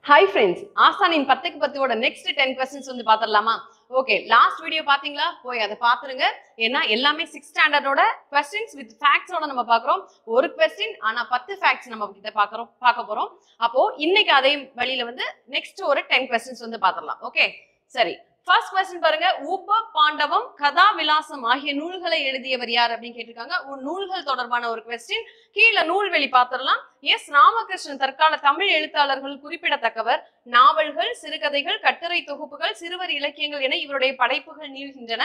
Hi friends, ஆசானின் 10க்கு 10 next 10 questions வந்து பாத்திரலாமா? Okay, last video பாத்தீங்களா? போய் அதை பாத்துருங்க. ஏன்னா எல்லாமே 6th standardோட questions with facts ஓட நம்ம பாக்குறோம். ஒரு question ஆனா 10 facts நம்ம கிட்ட பார்க்க போறோம். அப்போ இன்னைக்கு அதே வழியில வந்து next ஒரு 10 questions வந்து பாத்திரலாம். Okay, சரி. ஃபர்ஸ்ட் क्वेश्चन பாருங்க. உப பாண்டவம் கதா விலாசம் ஆகிய நூல்களை எழுதியவர் யார் அப்படின்னு கேட்டிருக்காங்க. நூல்கள் தொடர்பான ஒரு क्वेश्चन. கீழ நூல்வெளி பாத்திரலாம். எஸ் ராமகிருஷ்ணன் தற்கால தமிழ் எழுத்தாளர்கள் குறிப்பிடத்தக்கவர். நாவல்கள், சிறுகதைகள், கட்டுரை தொகுப்புகள், சிறுவர் இலக்கியங்கள் என இவருடைய படைப்புகள் நீள்கின்றன.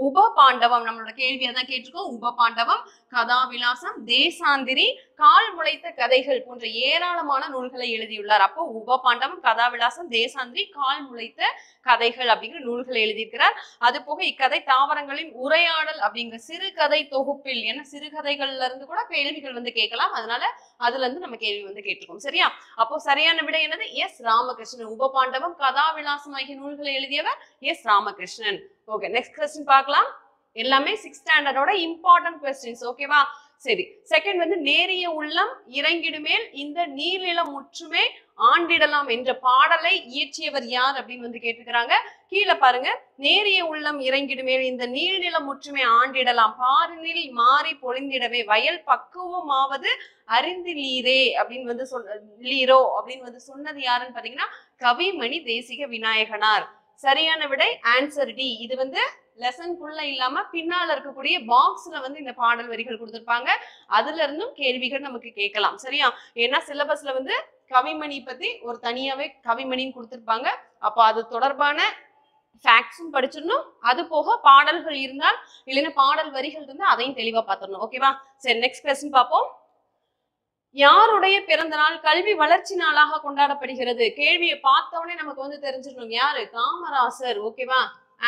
உப பாண்டவம் நம்மளோட கேள்வியை தான் கேட்டிருக்கோம். உப பாண்டவம், கதாவிலாசம், தேசாந்திரி, கால் முளைத்த கதைகள் போன்ற ஏராளமான நூல்களை எழுதியுள்ளார். அப்போ உப பாண்டவம், கதாவிலாசம், தேசாந்திரி, கால் முளைத்த கதைகள் அப்படிங்கிற நூல்களை எழுதியிருக்கிறார். அது போக இக்கதை தாவரங்களின் உரையாடல் அப்படிங்கிற சிறுகதை தொகுப்பில், ஏன்னா சிறுகதைகள்ல இருந்து கூட கேள்விகள் வந்து கேட்கலாம். அதனால அதுல இருந்து நம்ம கேள்வி வந்து கேட்டிருக்கோம். சரியா? அப்போ சரியான விடை என்னது? எஸ் ராமகிருஷ்ணன். உப பாண்டவம், கதாவிலாசம் ஆகிய நூல்களை எழுதியவர் S Ramakrishnan. Okay, next question பார்க்கலாம். எல்லாமே 6th ஸ்டாண்டர்டோட இம்பார்ட்டன்ட் क्वेश्चंस. ஓகேவா? சரி, செகண்ட் வந்து நேரிய உள்ளம் இறங்கிடுமேல் இந்த நீர்நிலம் முற்றுமே ஆண்டிடலாம் என்ற பாடலை இயற்றியவர் யார் அப்படின்னு வந்து கேட்டுக்கிறாங்க. கீழே பாருங்க. நேரிய உள்ளம் இறங்கிடுமேல் இந்த நீர்நிலம் முற்றுமே ஆண்டிடலாம், பாரினில் மாறி பொழிந்திடவே, வயல் பக்குவமாவது அறிந்திலீரே அப்படின்னு வந்து லீரோ அப்படின்னு வந்து சொன்னது யாருன்னு பாத்தீங்கன்னா கவிமணி தேசிக விநாயகனார். சரியான விடை ஆன்சர் டி. இது வந்து லெசன் ஃபுல்லா இல்லாம பின்னால இருக்கக்கூடிய பாக்ஸ்ல வந்து இந்த பாடல் வரிகள் கொடுத்திருப்பாங்க. அதுல இருந்தும் கேள்விகள் நமக்கு கேட்கலாம். சரியா? ஏன்னா சிலபஸ்ல வந்து கவிமணி பத்தி ஒரு தனியாவே கவிமணின்னு கொடுத்திருப்பாங்க. அப்போ அது தொடர்பான ஃபேக்ட்ஸும் படிச்சிடணும். அது போக பாடல்கள் இருந்தால் இல்லைன்னா பாடல் வரிகள் இருந்தால் அதையும் தெளிவா பார்த்துடணும். ஓகேவா? சரி, நெக்ஸ்ட் क्वेश्चन பார்ப்போம். யாருடைய பிறந்த நாள் கல்வி வளர்ச்சி நாளாக கொண்டாடப்படுகிறது? கேள்வியை பார்த்த உடனே நமக்கு வந்து தெரிஞ்சிடணும். யாரு? காமராசர். ஓகேவா?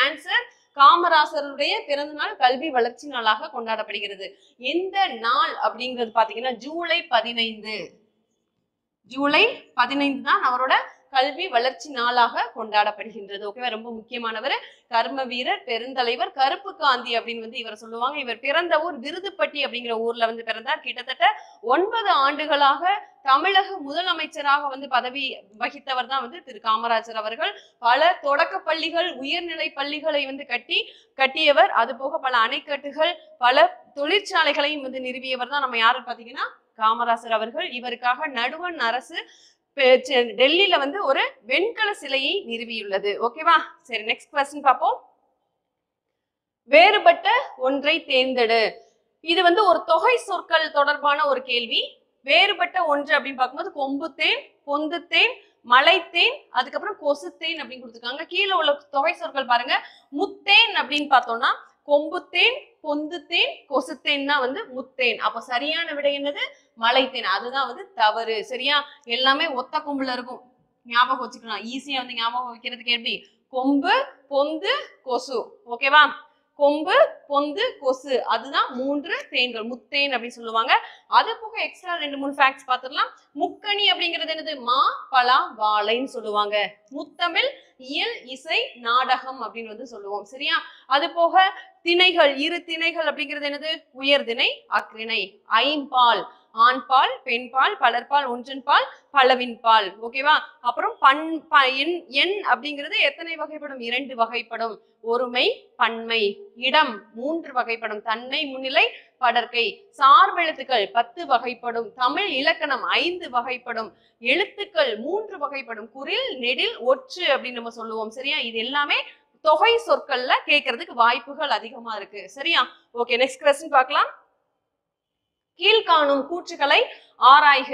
ஆன்சர் காமராசருடைய பிறந்த நாள் கல்வி வளர்ச்சி நாளாக கொண்டாடப்படுகிறது. எந்த நாள் அப்படிங்கிறது பாத்தீங்கன்னா ஜூலை 15. ஜூலை 15 தான் அவரோட கல்வி வளர்ச்சி நாளாக கொண்டாடப்படுகின்றது. ஓகேவா? ரொம்ப முக்கியமானவர். கர்ம வீரர், பெருந்தலைவர், கருப்பு காந்தி அப்படின்னு வந்து இவர் சொல்லுவாங்க. இவர் பிறந்த ஊர் விருதுப்பட்டி அப்படிங்கிற ஊர்ல வந்து பிறந்தார். கிட்டத்தட்ட 9 ஆண்டுகளாக தமிழக முதலமைச்சராக வந்து பதவி வகித்தவர் தான் வந்து திரு காமராஜர் அவர்கள். பல தொடக்க பள்ளிகள், உயர்நிலை பள்ளிகளை வந்து கட்டியவர். அது போக பல அணைக்கட்டுகள், பல தொழிற்சாலைகளையும் வந்து நிறுவியவர் தான் நம்ம யாரு பாத்தீங்கன்னா காமராசர் அவர்கள். இவருக்காக நடுவண் அரசு டெல்லியில வந்து ஒரு வெண்கல சிலையை நிறுவியுள்ளது. ஓகேவா? சரி, நெக்ஸ்ட் क्वेश्चन பார்ப்போம். வேறுபட்ட ஒன்றை தேர்ந்தெடு. இது வந்து ஒரு தொகை சொற்கள் தொடர்பான ஒரு கேள்வி. வேறுபட்ட ஒன்று அப்படின்னு பார்க்கும்போது கொம்புத்தேன், பொந்துத்தேன், மலைத்தேன், அதுக்கப்புறம் கொசுத்தேன் அப்படின்னு கொடுத்துருக்காங்க. கீழே உள்ள தொகை சொற்கள் பாருங்க. முத்தேன் அப்படின்னு பார்த்தோம்னா கொம்புத்தேன், பொந்துத்தேன், கொசுத்தேன் தான் வந்து முத்தேன். அப்போ சரியான விடை என்னது? மலைத்தேன். அதுதான் வந்து தவறு. சரியா? எல்லாமே ஒத்த கொம்புல இருக்கும். ஞாபகம் வச்சுக்கலாம். ஈஸியா வந்து ஞாபகம் வைக்கிறதுக்கு எப்படி? கொம்பு, பொந்து, கொசு. ஓகேவா? கொம்பு, பொந்து, கொசு, அதுதான் 3 தேன்கள். முத்தேன் அப்படின்னு சொல்லுவாங்க. அது போக எக்ஸ்ட்ரா 2-3 ஃபேக்ட்ஸ் பார்த்துடலாம். முக்கணி அப்படிங்கிறது என்னது? மா, பலா, வாழைன்னு சொல்லுவாங்க. முத்தமிழ், இயல், இசை, நாடகம் அப்படின்னு வந்து சொல்லுவோம். சரியா? அது போக திணைகள், 2 திணைகள் அப்படிங்கிறது என்னது? உயர்திணை, அக்ரிணை. ஐம்பால், ஆண்பால், பெண்பால், பலர்பால், ஒன்றன்பால், பலவின்பால். ஓகேவா? அப்புறம் எண் அப்படிங்கிறது எத்தனை வகைப்படும்? 2 வகைப்படும். ஒருமை, பன்மை. இடம் 3 வகைப்படும். தன்மை, முன்னிலை, படர்க்கை. சார்பெழுத்துக்கள் 10 வகைப்படும். தமிழ் இலக்கணம் 5 வகைப்படும். எழுத்துக்கள் 3 வகைப்படும். குறில், நெடில், ஒற்று அப்படின்னு நம்ம சொல்லுவோம். சரியா? இது எல்லாமே தொகை சொற்கள்ல கேட்கறதுக்கு வாய்ப்புகள் அதிகமா இருக்கு. சரியா? ஓகே, நெக்ஸ்ட் क्वेश्चन பார்க்கலாம். கீழ்காணும் கூற்றுகளை ஆராய்க.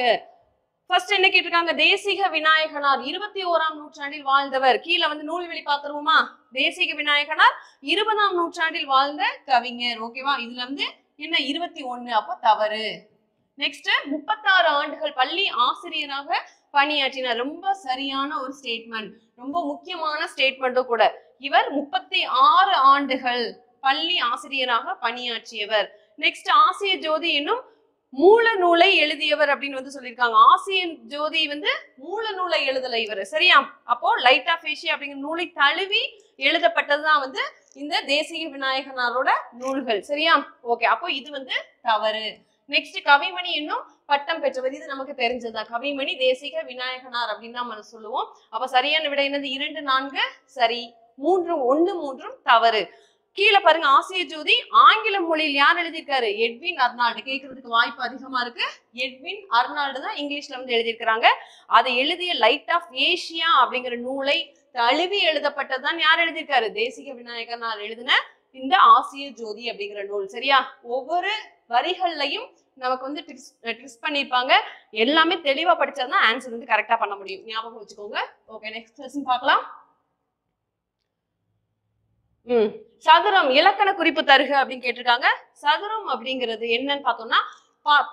ஃபர்ஸ்ட் என்ன கேட்டிருக்காங்க? தேசிக விநாயகனார் 21ஆம் நூற்றாண்டில் வாழ்ந்தவர். கீழே வந்து நூல்வெளி பார்த்துருவோமா? தேசிக விநாயகனார் 20ஆம் நூற்றாண்டில் வாழ்ந்த கவிஞர். ஓகேவா? இதுல வந்து என்ன 21? அப்போ தவறு. நெக்ஸ்ட் 36 ஆண்டுகள் பள்ளி ஆசிரியராக பணியாற்றினார். ரொம்ப சரியான ஒரு ஸ்டேட்மெண்ட். ரொம்ப முக்கியமான ஸ்டேட்மெண்ட்டும் கூட. இவர் 36 ஆண்டுகள் பள்ளி ஆசிரியராக பணியாற்றியவர். நெக்ஸ்ட் ஆசிய ஜோதி என்னும் மூல நூலை எழுதியவர் அப்படின்னு வந்து சொல்லியிருக்காங்க. ஆசிய ஜோதி வந்து மூல நூலை எழுதல இவர். சரியா? அப்போ லைட் ஆஃப் ஏஷியா அப்படிங்கிற நூலை தழுவி எழுதப்பட்டதுதான் வந்து இந்த தேசிக விநாயகனாரோட நூல்கள். சரியா? ஓகே, அப்போ இது வந்து தவறு. நெக்ஸ்ட் கவிமணி என்னும் பட்டம் பெற்றவர். இது நமக்கு தெரிஞ்சதா, கவிமணி தேசிக விநாயகனார் அப்படின்னு நம்ம சொல்லுவோம். அப்ப சரியான விடை என்னது? 2, 4 சரி, 3, 1, 3 தவறு. கீழே பாருங்க, ஆசிய ஜோதி ஆங்கில மொழியில் யார் எழுதியிருக்காரு? Edwin Arnold. கேட்கறதுக்கு வாய்ப்பு அதிகமா இருக்கு. எட்வின் அர்னால்டு தான் இங்கிலீஷ்ல வந்து எழுதியிருக்கிறாங்க. அதை எழுதிய லைட் ஆஃப் ஏசியா அப்படிங்கிற நூலை தழுவி எழுதப்பட்டதுதான் யார் எழுதியிருக்காரு? தேசிக விநாயகனார் எழுதின இந்த ஆசிய ஜோதி அப்படிங்கிற நூல். சரியா? ஒவ்வொரு வரிகள்லையும் நமக்கு வந்து ட்ரிக்ஸ் பண்ணிருப்பாங்க. எல்லாமே தெளிவா படிச்சாதான் ஆன்சர் வந்து கரெக்டா பண்ண முடியும். ஞாபகம் வச்சுக்கோங்க. ஓகே, நெக்ஸ்ட் கொஸ்டின் பார்க்கலாம். சதுரம் இலக்கண குறிப்பு தருக அப்படின்னு கேட்டிருக்காங்க. சதுரம் அப்படிங்கிறது என்னன்னு பார்த்தோம்னா,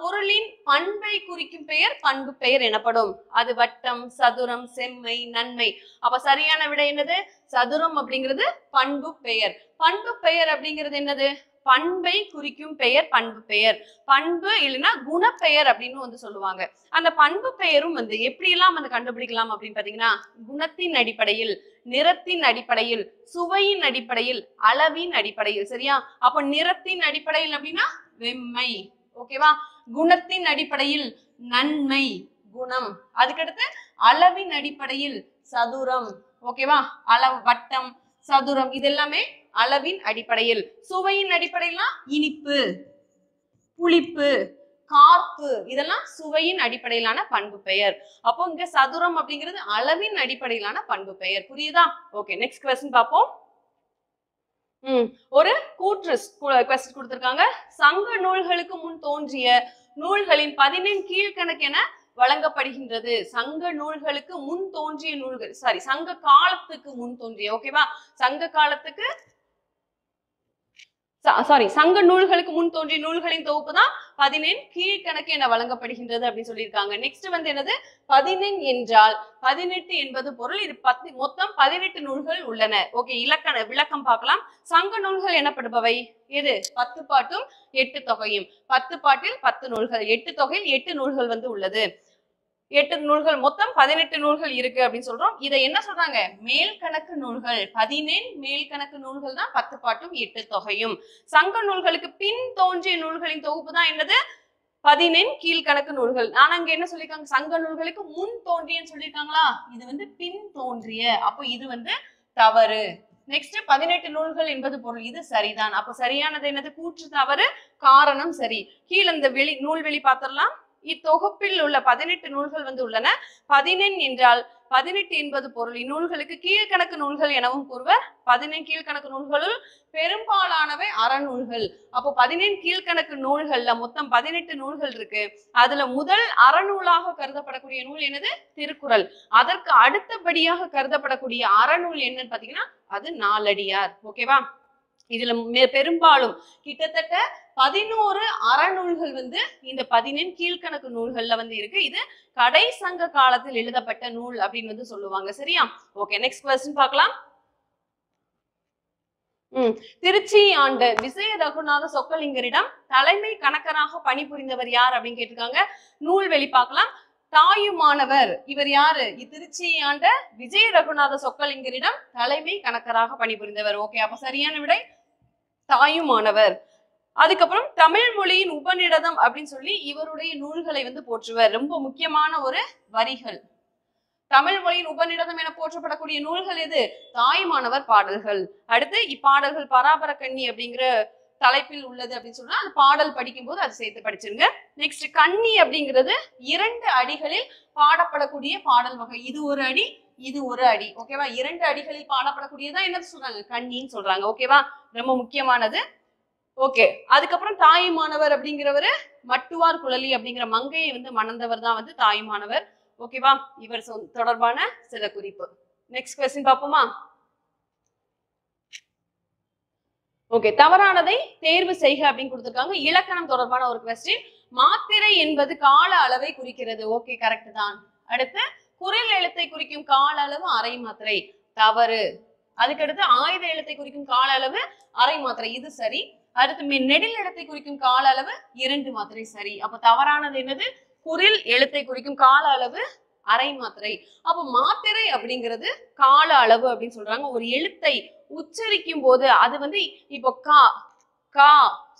பொருளின் பண்பை குறிக்கும் பெயர் பண்பு பெயர் எனப்படும். அது வட்டம், சதுரம், செம்மை, நன்மை. அப்ப சரியான விடை என்னது? சதுரம் அப்படிங்கிறது பண்பு பெயர். பண்பு பெயர் அப்படிங்கிறது என்னது? பண்பை குறிக்கும் பெயர் பண்பு பெயர். பண்பு இல்லைன்னா குணப்பெயர் அப்படின்னு வந்து சொல்லுவாங்க. அந்த பண்பு பெயரும் வந்து எப்படி எல்லாம் வந்து கண்டுபிடிக்கலாம் அப்படின்னு பாத்தீங்கன்னா, குணத்தின் அடிப்படையில், நிறத்தின் அடிப்படையில், சுவையின் அடிப்படையில், அளவின் அடிப்படையில். சரியா? அப்ப நிறத்தின் அடிப்படையில் அப்படின்னா வெம்மை. ஓகேவா? குணத்தின் அடிப்படையில் நன்மை, குணம். அதுக்கடுத்து அளவின் அடிப்படையில் சதுரம். ஓகேவா? அளவு, வட்டம், சதுரம், இது எல்லாமே அளவின் அடிப்படையில். சுவையின் அடிப்படையில்னா இனிப்பு, புளிப்பு, காப்பு, இதெல்லாம் சுவையின் அடிப்படையிலான பண்பு பெயர். அப்போ இங்க சதுரம் அப்படிங்கிறது அளவின் அடிப்படையிலான பண்பு பெயர். புரியுதா? ஓகே, நெக்ஸ்ட் கொஸ்டின் பார்ப்போம். ஒரு கூற்று கொஸ்டின் கொடுத்திருக்காங்க. சங்க நூல்களுக்கு முன் தோன்றிய நூல்களின் 14 கீழ்கணக்கு என வழங்கப்படுகின்றது. சங்க நூல்களுக்கு முன் தோன்றிய நூல்கள், சாரி, சங்க காலத்துக்கு முன் தோன்றிய, ஓகேவா? சங்க காலத்துக்கு சங்க நூல்களுக்கு முன் தோன்றிய நூல்களின் தொகுப்பு தான் 14 கீழ்கணக்கு என வழங்கப்படுகின்றது அப்படின்னு சொல்லியிருக்காங்க. நெக்ஸ்ட் வந்து என்னது? 14 என்றால் 18 என்பது பொருள். இது மொத்தம் 18 நூல்கள் உள்ளன. ஓகே, இலக்கண விளக்கம் பார்க்கலாம். சங்க நூல்கள் எனப்படுபவை எது? 10 பாட்டும் 8 தொகையும். 10 பாட்டில் 10 நூல்கள், 8 தொகையில் 8 நூல்கள் வந்து உள்ளது. 8 நூல்கள், மொத்தம் 18 நூல்கள் இருக்கு அப்படின்னு சொல்றோம். இதை என்ன சொல்றாங்க? மேல் கணக்கு நூல்கள். 14 மேல் கணக்கு நூல்கள் தான் 10 பாட்டும் 8 தொகையும். சங்க நூல்களுக்கு பின் தோன்றிய நூல்களின் தொகுப்பு தான் என்னது? 14 கீழ்கணக்கு நூல்கள். ஆனா இங்க என்ன சொல்லிருக்காங்க? சங்க நூல்களுக்கு முன் தோன்றியன்னு சொல்லியிருக்காங்களா? இது வந்து பின் தோன்றிய. அப்போ இது வந்து தவறு. நெக்ஸ்ட் 18 நூல்கள் என்பது பொருள். இது சரிதான். அப்ப சரியானது என்னது? கூற்று தவறு, காரணம் சரி. கீழே இந்த நூல்வெளி பார்த்திடலாம். இத்தொகுப்பில் உள்ள 18 நூல்கள் வந்து உள்ளன. 14 என்றால் 18 என்பது பொருள். இந்நூல்களுக்கு கீழ்கணக்கு நூல்கள் எனவும் கூறுவர். 14 கீழ்கணக்கு நூல்களுள் பெரும்பாலானவை அறநூல்கள். அப்போ 14 கீழ்கணக்கு நூல்கள்ல மொத்தம் 18 நூல்கள் இருக்கு. அதுல முதல் அறநூலாக கருதப்படக்கூடிய நூல் என்னது? திருக்குறள். அதற்கு அடுத்தபடியாக கருதப்படக்கூடிய அறநூல் என்னன்னு பாத்தீங்கன்னா அது நாலடியார். ஓகேவா? இதுல பெரும்பாலும் கிட்டத்தட்ட 11 அறநூல்கள் வந்து இந்த 14 கீழ்கணக்கு நூல்கள்ல வந்து இருக்கு. இது கடை சங்க காலத்தில் எழுதப்பட்ட நூல் அப்படின்னு வந்து சொல்லுவாங்க. சரியா? ஓகே, நெக்ஸ்ட் கொஸ்டின் பார்க்கலாம். திருச்சி ஆண்ட விஜய ரகுநாத சொக்கலிங்கரிடம் தலைமை கணக்கராக பணிபுரிந்தவர் யார் அப்படின்னு கேட்டிருக்காங்க. நூல்வெளி பார்க்கலாம். தாயுமானவர். இவர் யாரு? திருச்சி ஆண்ட விஜய ரகுநாத சொக்கலிங்கரிடம் தலைமை கணக்கராக பணிபுரிந்தவர். ஓகே, அப்ப சரியான விடை தாயுமானவர். அதுக்கப்புறம் தமிழ் மொழியின் உபநிடதம் அப்படின்னு சொல்லி இவருடைய நூல்களை வந்து போற்றுவர். ரொம்ப முக்கியமான ஒரு வரிகள். தமிழ் மொழியின் உபநிடதம் என போற்றப்படக்கூடிய நூல்கள் எது? தாயுமானவர் பாடல்கள். அடுத்து இப்பாடல்கள் பராபர கண்ணி அப்படிங்கிற தலைப்பில் உள்ளது அப்படின்னு சொன்னா அந்த பாடல் படிக்கும் போது அதை சேர்த்து படிச்சிருங்க. நெக்ஸ்ட் கண்ணி அப்படிங்கிறது 2 அடிகளில் பாடப்படக்கூடிய பாடல் வகை. இது ஒரு அடி, இது ஒரு அடி. ஓகேவா? 2 அடிகளில் பாடப்படக்கூடியதான் என்ன சொல்றாங்க? கண்ணின்னு சொல்றாங்க. ஓகேவா? ரொம்ப முக்கியமானது. ஓகே, அதுக்கப்புறம் தாயுமானவர் அப்படிங்கிறவரு மட்டுவார் குழலி அப்படிங்கிற மங்கையை வந்து மணந்தவர் தான் வந்து தாயுமானவர். ஓகேவா? இவர் தொடர்பான சில குறிப்பு. நெக்ஸ்ட் கொஸ்டின் பார்ப்போமா? ஓகே, தவறானதை தேர்வு செய்க அப்படின்னு கொடுத்திருக்காங்க. இலக்கணம் தொடர்பான ஒரு கொஸ்டின். மாத்திரை என்பது கால அளவை குறிக்கிறது. ஓகே, கரெக்ட் தான். அடுத்து குரில் எழுத்தை குறிக்கும் கால அளவு அரை மாத்திரை. தவறு. அதுக்கடுத்து ஆயுத எழுத்தை குறிக்கும் கால அளவு அரை மாத்திரை. இது சரி. அடுத்து நெடில் எழுத்தை குறிக்கும் கால அளவு 2 மாத்திரை. சரி. அப்ப தவறானது என்னது? குரில் எழுத்தை குறிக்கும் கால அளவு அரை மாத்திரை. அப்ப மாத்திரை அப்படிங்கிறது கால அளவு அப்படின்னு சொல்றாங்க. ஒரு எழுத்தை உச்சரிக்கும் போது அது வந்து இப்போ கா கா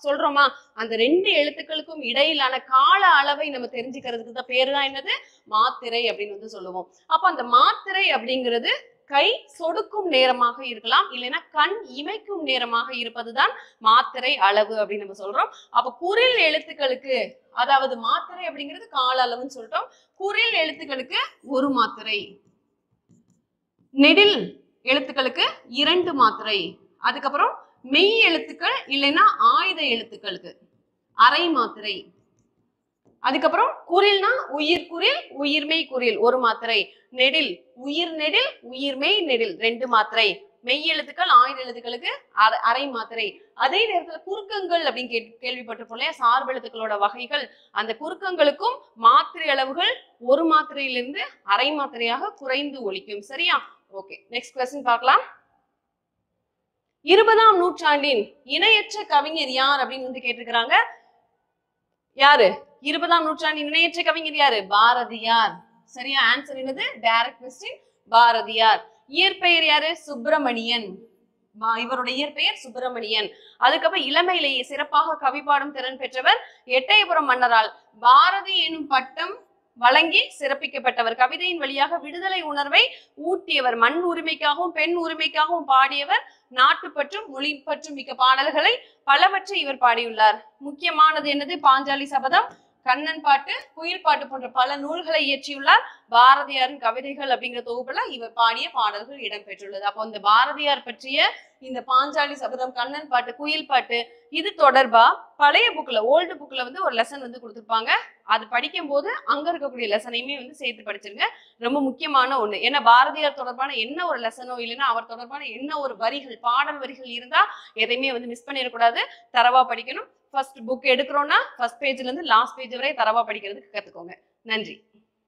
சொல்றோமா? அந்த 2 எழுத்துக்களுக்கும் இடையிலான கால அளவை நம்ம தெரிஞ்சுக்கிறதுக்கு தான் பேரு தான் என்னது? மாத்திரை அப்படின்னு வந்து சொல்லுவோம். அப்ப அந்த மாத்திரை அப்படிங்கிறது கை சொடுக்கும் நேரமாக இருக்கலாம், இல்லைன்னா கண் இமைக்கும் நேரமாக இருப்பதுதான் மாத்திரை அளவு அப்படின்னு நம்ம சொல்றோம். அப்ப குறில் எழுத்துக்களுக்கு, அதாவது மாத்திரை அப்படிங்கிறது கால அளவுன்னு சொல்லிட்டோம். குறில் எழுத்துக்களுக்கு 1 மாத்திரை, நெடில் எழுத்துக்களுக்கு 2 மாத்திரை, அதுக்கப்புறம் மெய் எழுத்துக்கள் இல்லைன்னா ஆயுத எழுத்துக்களுக்கு அரை மாத்திரை, அதுக்கப்புறம் குறில்னா உயிர் குறில் உயிர்மெய் குறில் 1 மாத்திரை, நெடில் உயிர் நெடில் உயிர்மெய் நெடில் 2 மாத்திரை, மெய் எழுத்துக்கள் ஆயுத எழுத்துக்களுக்கு அரை மாத்திரை. அதே நேரத்துல குறுக்கங்கள் அப்படின்னு கேள்விப்பட்டிருப்போம் இல்லையா? சார்பு எழுத்துக்களோட வகைகள். அந்த குறுக்கங்களுக்கும் மாத்திரை அளவுகள் 1 மாத்திரையிலிருந்து அரை மாத்திரையாக குறைந்து ஒலிக்கும். சரியா? ஓகே, நெக்ஸ்ட் கொஸ்டின் பார்க்கலாம். 20ஆம் நூற்றாண்டின் இணையற்ற கவிஞர் யார் அப்படின்னு வந்து கேட்டிருக்கிறாங்க. யாரு? 20ஆம் நூற்றாண்டின் இணையற்ற கவிஞர் யாரு? பாரதியார். சரியா? ஆன்சர் என்னது? Direct question, Bharathiyar. இயற்பெயர் யாரு? சுப்பிரமணியன். இவருடைய இயற்பெயர் சுப்பிரமணியன். அதுக்கப்புறம் இளமையிலேயே சிறப்பாக கவி பாடும் திறன் பெற்றவர். எட்டயபுரம் மன்னரால் பாரதி எனும் பட்டம் வழங்கி சிறப்பிக்கப்பட்டவர். கவிதையின் வழியாக விடுதலை உணர்வை ஊட்டியவர். மண் உரிமைக்காகவும் பெண் உரிமைக்காகவும் பாடியவர். நாட்டுப்பற்றும் மொழி பற்றும் மிக்க பாடல்களை பலவற்றை இவர் பாடியுள்ளார். முக்கியமானது என்னது? பாஞ்சாலி சபதம், கண்ணன் பாட்டு, குயில் பாட்டு போன்ற பல நூல்களை இயற்றியுள்ளார். பாரதியாரின் கவிதைகள் அப்படிங்கிற தொகுப்புல இவர் பாடிய பாடல்கள் இடம்பெற்றுள்ளது. அப்போ இந்த பாரதியார் பற்றிய இந்த பாஞ்சாலி சபதம், கண்ணன் பாட்டு, குயில் பாட்டு இது தொடர்பா பழைய புக்ல, ஓல்டு புக்ல வந்து ஒரு லெசன் வந்து கொடுத்துருப்பாங்க. அது படிக்கும் போது அங்க இருக்கக்கூடிய லெசனையுமே வந்து சேர்த்து படிச்சிருங்க. ரொம்ப முக்கியமான ஒண்ணு. ஏன்னா பாரதியார் தொடர்பான என்ன ஒரு லெசனோ இல்லைன்னா அவர் தொடர்பான என்ன ஒரு வரிகள், பாடல் வரிகள் இருந்தா எதையுமே வந்து மிஸ் பண்ணிடக்கூடாது. தரவா படிக்கணும். ஃபர்ஸ்ட் புக் எடுக்கிறோம்னா ஃபர்ஸ்ட் பேஜ்ல இருந்து லாஸ்ட் பேஜ் வரை தரவா படிக்கிறதுக்கு கத்துக்கோங்க. நன்றி.